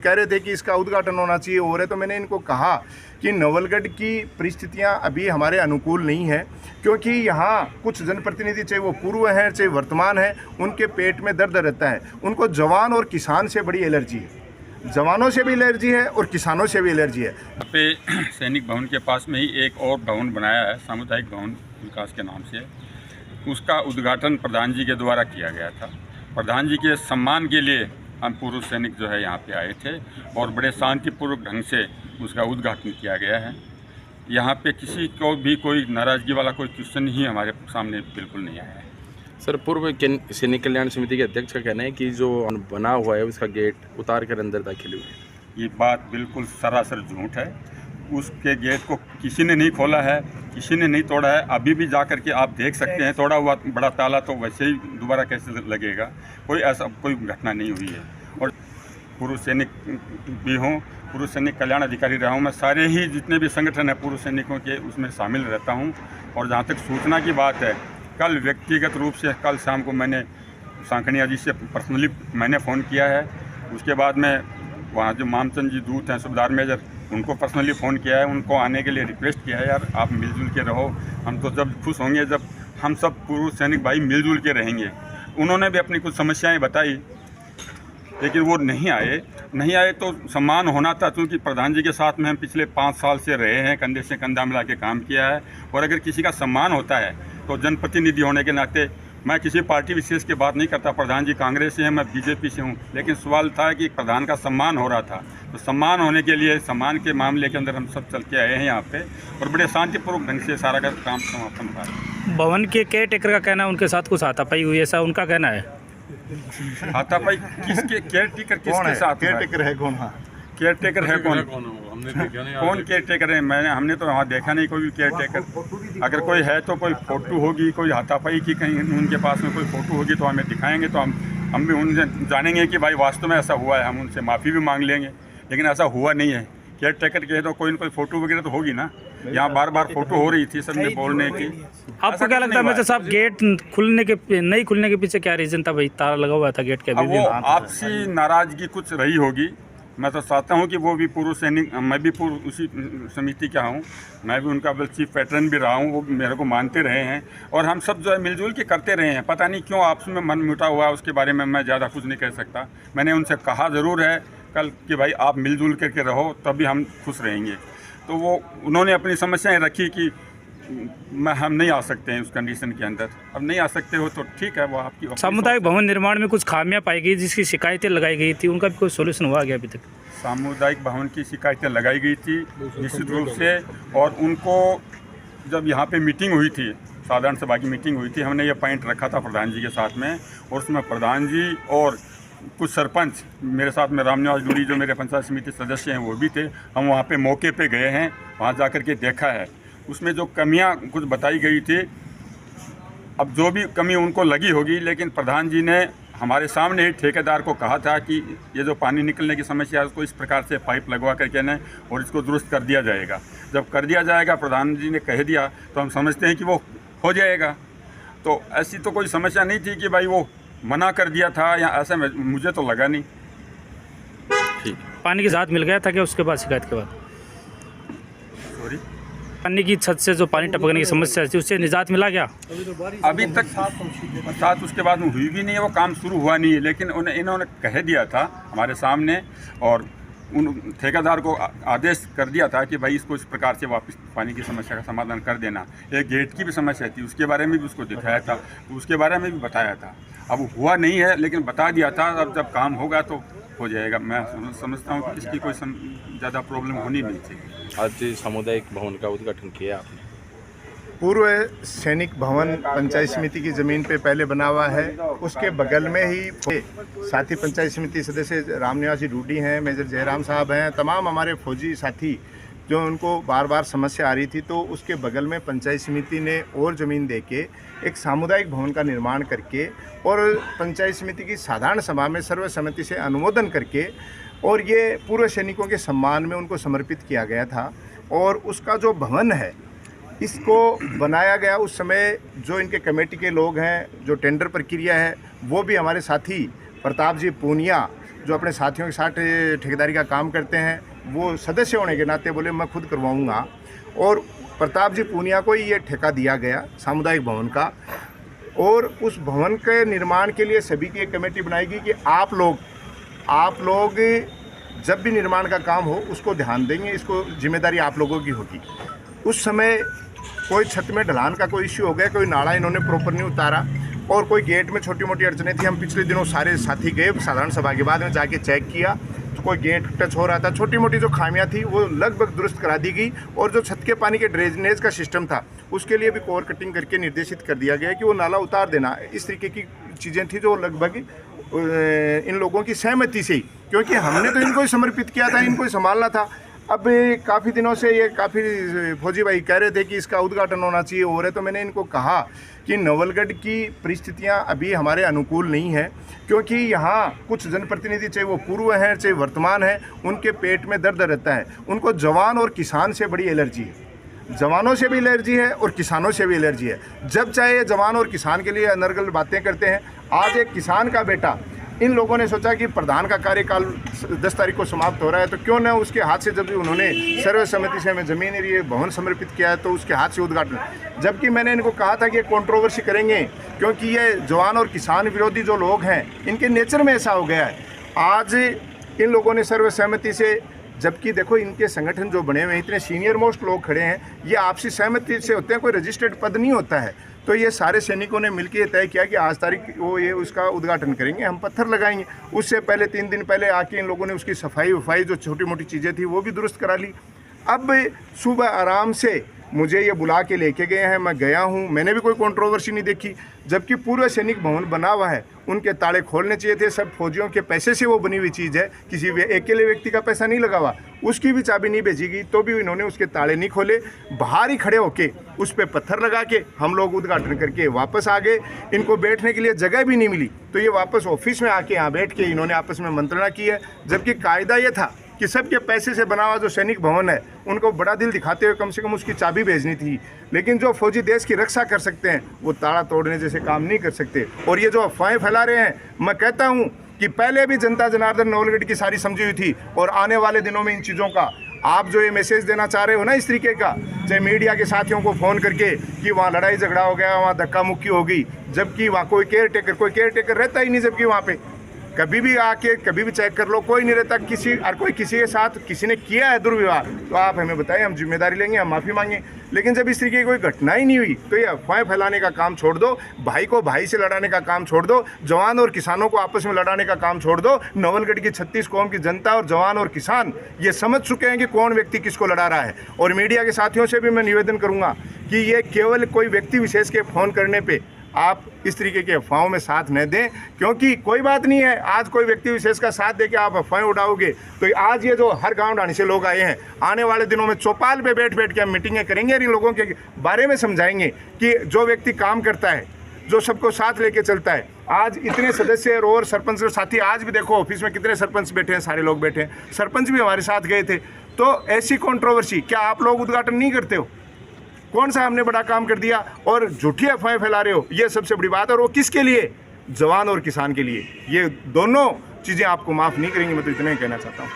कह रहे थे कि इसका उद्घाटन होना चाहिए हो रहा है। तो मैंने इनको कहा कि नवलगढ़ की परिस्थितियां अभी हमारे अनुकूल नहीं है, क्योंकि यहाँ कुछ जनप्रतिनिधि चाहे वो पूर्व हैं चाहे वर्तमान हैं, उनके पेट में दर्द रहता है। उनको जवान और किसान से बड़ी एलर्जी है, जवानों से भी एलर्जी है और किसानों से भी एलर्जी है। यहाँ पे सैनिक भवन के पास में ही एक और भवन बनाया है, सामुदायिक भवन विकास के नाम से। उसका उद्घाटन प्रधान जी के द्वारा किया गया था। प्रधान जी के सम्मान के लिए हम पूर्व सैनिक जो है यहाँ पे आए थे और बड़े शांतिपूर्वक ढंग से उसका उद्घाटन किया गया है। यहाँ पे किसी को भी कोई नाराज़गी वाला कोई क्वेश्चन ही हमारे सामने बिल्कुल नहीं आया है। सर, पूर्व सैनिक कल्याण समिति के अध्यक्ष का कहना है कि जो बना हुआ है उसका गेट उतार कर अंदर दाखिल हुए। ये बात बिल्कुल सरासर झूठ है। उसके गेट को किसी ने नहीं खोला है, किसी ने नहीं तोड़ा है। अभी भी जा कर के आप देख सकते हैं, तोड़ा हुआ बड़ा ताला तो वैसे ही दोबारा कैसे लगेगा। कोई ऐसा कोई घटना नहीं हुई है। और पूर्व सैनिक भी हों, पूर्व सैनिक कल्याण अधिकारी रहा हूँ, मैं सारे ही जितने भी संगठन हैं पूर्व सैनिकों के उसमें शामिल रहता हूँ। और जहाँ तक सूचना की बात है, कल व्यक्तिगत रूप से कल शाम को मैंने सांखनिया जी से पर्सनली मैंने फ़ोन किया है। उसके बाद में वहाँ जो मामचंद जी दूत हैं, सूबेदार मेजर, उनको पर्सनली फ़ोन किया है, उनको आने के लिए रिक्वेस्ट किया है, यार आप मिलजुल के रहो। हम तो जब खुश होंगे जब हम सब पूर्व सैनिक भाई मिलजुल के रहेंगे। उन्होंने भी अपनी कुछ समस्याएं बताई, लेकिन वो नहीं आए तो सम्मान होना था, क्योंकि प्रधान जी के साथ में हम पिछले 5 साल से रहे हैं, कंधे से कंधा मिला के काम किया है। और अगर किसी का सम्मान होता है तो जनप्रतिनिधि होने के नाते, मैं किसी पार्टी विशेष की बात नहीं करता, प्रधान जी कांग्रेस से हैं, मैं बीजेपी से हूं, लेकिन सवाल था कि प्रधान का सम्मान हो रहा था। तो सम्मान होने के लिए, सम्मान के मामले के अंदर हम सब चल के आए हैं यहाँ पे और बड़े शांतिपूर्वक ढंग से सारा का काम समापन हुआ। भवन के केयर टेकर का कहना है उनके साथ कुछ हाथापाई हुई, ऐसा उनका कहना है। हाथापाई किसके केयर टेकर किसके साथ? केयर टेकर है कौन? हाँ, केयर टेकर है कौन? कौन केयर टेकर है? हमने तो वहाँ देखा नहीं कोई भी केयर टेकर। अगर कोई है तो कोई फोटो होगी, कोई हाथापाई की कहीं उनके पास में कोई फोटो होगी तो हमें दिखाएंगे, तो हम भी उनसे जानेंगे कि भाई वास्तव में ऐसा हुआ है। हम उनसे माफ़ी भी मांग लेंगे, लेकिन ऐसा हुआ नहीं है। केयर टेकर के तो कोई ना कोई फोटो वगैरह तो होगी ना। यहाँ बार बार फोटो हो रही थी सबने बोलने की। आपको क्या लगता है मिस्टर साहब, गेट नहीं खुलने के पीछे क्या रीज़न था? भाई ताला लगा हुआ था गेट के। अब वो आपसी नाराज़गी कुछ रही होगी। मैं तो चाहता हूँ कि वो भी पूर्व सैनिक, मैं भी पूर्व उसी समिति का हूँ, मैं भी उनका चीफ पैटर्न भी रहा हूँ, वो मेरे को मानते रहे हैं और हम सब जो है मिलजुल के करते रहे हैं। पता नहीं क्यों आपस में मन मुटा हुआ है, उसके बारे में मैं ज़्यादा कुछ नहीं कह सकता। मैंने उनसे कहा ज़रूर है कल कि भाई आप मिलजुल करके रहो तभी हम खुश रहेंगे। तो वो उन्होंने अपनी समस्याएँ रखी कि हम नहीं आ सकते हैं उस कंडीशन के अंदर। अब नहीं आ सकते हो तो ठीक है, वो आपकी। सामुदायिक भवन निर्माण में कुछ खामियां पाई गई जिसकी शिकायतें लगाई गई थी, उनका भी कोई सोल्यूशन हुआ गया अभी तक? सामुदायिक भवन की शिकायतें लगाई गई थी निश्चित रूप से। और उनको जब यहाँ पे मीटिंग हुई थी, साधारण सभा की मीटिंग हुई थी, हमने ये पॉइंट रखा था प्रधान जी के साथ में। और उसमें प्रधान जी और कुछ सरपंच मेरे साथ में, रामनिवास डूडी जो मेरे पंचायत समिति सदस्य हैं वो भी थे। हम वहाँ पे मौके पे गए हैं, वहाँ जा कर के देखा है। उसमें जो कमियां कुछ बताई गई थी, अब जो भी कमी उनको लगी होगी, लेकिन प्रधान जी ने हमारे सामने ही ठेकेदार को कहा था कि ये जो पानी निकलने की समस्या है उसको इस प्रकार से पाइप लगवा करके न और इसको दुरुस्त कर दिया जाएगा। जब कर दिया जाएगा, प्रधान जी ने कह दिया, तो हम समझते हैं कि वो हो जाएगा। तो ऐसी तो कोई समस्या नहीं थी कि भाई वो मना कर दिया था या ऐसा, मुझे तो लगा नहीं। ठीक, पानी के साथ मिल गया था क्या उसके बाद, शिकायत के बाद? सॉरी, पानी की छत से जो पानी टपकने की समस्या थी उससे निजात मिला क्या? अभी तक साथ उसके बाद में हुई भी नहीं है, वो काम शुरू हुआ नहीं है। लेकिन इन्होंने कह दिया था हमारे सामने और उन ठेकेदार को आदेश कर दिया था कि भाई इसको इस प्रकार से वापस पानी की समस्या का समाधान कर देना। एक गेट की भी समस्या थी, उसके बारे में भी उसको दिखाया था, उसके बारे में भी बताया था। अब हुआ नहीं है लेकिन बता दिया था। अब जब काम होगा तो हो जाएगा। मैं समझता हूँ कि इसकी कोई ज़्यादा प्रॉब्लम होनी नहीं चाहिए। आज सामुदायिक भवन का उद्घाटन किया आपने। पूर्व सैनिक भवन पंचायत समिति की ज़मीन पे पहले बना हुआ है, उसके बगल में ही साथी पंचायत समिति सदस्य रामनिवास डूडी हैं, मेजर जयराम साहब हैं, तमाम हमारे फौजी साथी जो उनको बार बार समस्या आ रही थी, तो उसके बगल में पंचायत समिति ने और ज़मीन देके एक सामुदायिक भवन का निर्माण करके और पंचायत समिति की साधारण सभा में सर्वसम्मति से अनुमोदन करके और ये पूर्व सैनिकों के सम्मान में उनको समर्पित किया गया था। और उसका जो भवन है इसको बनाया गया उस समय जो इनके कमेटी के लोग हैं, जो टेंडर प्रक्रिया है वो भी हमारे साथी प्रताप जी पूनिया जो अपने साथियों के साथ ठेकेदारी का काम करते हैं, वो सदस्य होने के नाते बोले मैं खुद करवाऊँगा। और प्रताप जी पूनिया को ही ये ठेका दिया गया सामुदायिक भवन का, और उस भवन के निर्माण के लिए सभी की एक कमेटी बनाएगी कि आप लोग जब भी निर्माण का काम हो उसको ध्यान देंगे, इसको जिम्मेदारी आप लोगों की होगी। उस समय कोई छत में ढलान का कोई इश्यू हो गया, कोई नाला इन्होंने प्रॉपर नहीं उतारा, और कोई गेट में छोटी मोटी अड़चनें थी। हम पिछले दिनों सारे साथी गए साधारण सभा के बाद में जाके चेक किया, तो कोई गेट टच हो रहा था, छोटी मोटी जो खामियां थी वो लगभग दुरुस्त करा दी गई। और जो छत के पानी के ड्रेनेज का सिस्टम था उसके लिए भी कोर कटिंग करके निर्देशित कर दिया गया कि वो नाला उतार देना। इस तरीके की चीज़ें थी जो लगभग इन लोगों की सहमति से ही, क्योंकि हमने तो इनको ही समर्पित किया था, इनको ही संभालना था। अब काफ़ी दिनों से ये काफ़ी फौजी भाई कह रहे थे कि इसका उद्घाटन होना चाहिए हो रहा है, तो मैंने इनको कहा कि नवलगढ़ की परिस्थितियां अभी हमारे अनुकूल नहीं है, क्योंकि यहाँ कुछ जनप्रतिनिधि चाहे वो पूर्व हैं चाहे वर्तमान हैं, उनके पेट में दर्द रहता है। उनको जवान और किसान से बड़ी एलर्जी है, जवानों से भी एलर्जी है और किसानों से भी एलर्जी है। जब चाहे जवान और किसान के लिए अनर्गल बातें करते हैं। आज एक किसान का बेटा, इन लोगों ने सोचा कि प्रधान का कार्यकाल 10 तारीख को समाप्त हो रहा है, तो क्यों न उसके हाथ से, जब उन्होंने सर्वसम्मति से हमें ज़मीन ये भवन समर्पित किया है, तो उसके हाथ से उद्घाटन। जबकि मैंने इनको कहा था कि ये कंट्रोवर्सी करेंगे, क्योंकि ये जवान और किसान विरोधी जो लोग हैं इनके नेचर में ऐसा हो गया है। आज इन लोगों ने सर्वसहमति से, जबकि देखो इनके संगठन जो बने हुए हैं, इतने सीनियर मोस्ट लोग खड़े हैं, ये आपसी सहमति से होते हैं, कोई रजिस्टर्ड पद नहीं होता है। तो ये सारे सैनिकों ने मिलकर तय किया कि आज तारीख वो ये उसका उद्घाटन करेंगे, हम पत्थर लगाएंगे। उससे पहले 3 दिन पहले आके इन लोगों ने उसकी सफाई वफाई जो छोटी मोटी चीज़ें थी वो भी दुरुस्त करा ली। अब सुबह आराम से मुझे ये बुला के लेके गए हैं, मैं गया हूँ, मैंने भी कोई कंट्रोवर्सी नहीं देखी। जबकि पूर्व सैनिक भवन बना हुआ है, उनके ताले खोलने चाहिए थे, सब फौजियों के पैसे से वो बनी हुई चीज़ है, किसी अकेले व्यक्ति का पैसा नहीं लगा हुआ, उसकी भी चाबी नहीं भेजी गई, तो भी इन्होंने उसके ताले नहीं खोले। बाहर ही खड़े होके उस पर पत्थर लगा के हम लोग उद्घाटन करके वापस आ गए। इनको बैठने के लिए जगह भी नहीं मिली, तो ये वापस ऑफिस में आके यहाँ बैठ के इन्होंने आपस में मंत्रणा की है। जबकि कायदा ये था कि सबके पैसे से बना हुआ जो सैनिक भवन है, उनको बड़ा दिल दिखाते हुए कम से कम उसकी चाबी भेजनी थी। लेकिन जो फौजी देश की रक्षा कर सकते हैं वो ताला तोड़ने जैसे काम नहीं कर सकते। और ये जो अफवाहें फैला रहे हैं, मैं कहता हूँ कि पहले भी जनता जनार्दन नवलगढ़ की सारी समझी हुई थी, और आने वाले दिनों में इन चीज़ों का आप जो ये मैसेज देना चाह रहे हो ना इस तरीके का, चाहे मीडिया के साथियों को फ़ोन करके कि वहाँ लड़ाई झगड़ा हो गया, वहाँ धक्का मुक्की हो गई, जबकि वहाँ कोई केयर टेकर रहता ही नहीं। जबकि वहाँ पे कभी भी आके कभी भी चेक कर लो, कोई नहीं रहता। कोई किसी के साथ किसी ने किया है दुर्व्यवहार, तो आप हमें बताएं, हम जिम्मेदारी लेंगे, हम माफ़ी मांगें। लेकिन जब इस तरीके की कोई घटना ही नहीं हुई, तो ये अफवाहें फैलाने का काम छोड़ दो, भाई को भाई से लड़ाने का काम छोड़ दो, जवान और किसानों को आपस में लड़ाने का काम छोड़ दो। नवलगढ़ की 36 कौम की जनता और जवान और किसान ये समझ चुके हैं कि कौन व्यक्ति किसको लड़ा रहा है। और मीडिया के साथियों से भी मैं निवेदन करूँगा कि ये केवल कोई व्यक्ति विशेष के फ़ोन करने पर आप इस तरीके के अफवाहों में साथ न दें, क्योंकि कोई बात नहीं है, आज कोई व्यक्ति विशेष का साथ देके आप अफवाहें उड़ाओगे तो आज ये जो हर गांव ढाणी से लोग आए हैं, आने वाले दिनों में चौपाल पे बैठ बैठ के हम मीटिंगें करेंगे और इन लोगों के बारे में समझाएंगे कि जो व्यक्ति काम करता है, जो सबको साथ लेके चलता है। आज इतने सदस्य और सरपंच साथी, आज भी देखो ऑफिस में कितने सरपंच बैठे हैं, सारे लोग बैठे हैं, सरपंच भी हमारे साथ गए थे। तो ऐसी कंट्रोवर्सी क्या आप लोग उद्घाटन नहीं करते हो? कौन सा हमने बड़ा काम कर दिया और झूठी अफवाहें फैला रहे हो? ये सबसे बड़ी बात है। और वो किसके लिए? जवान और किसान के लिए। ये दोनों चीज़ें आपको माफ़ नहीं करेंगी, मैं तो इतना ही कहना चाहता हूँ।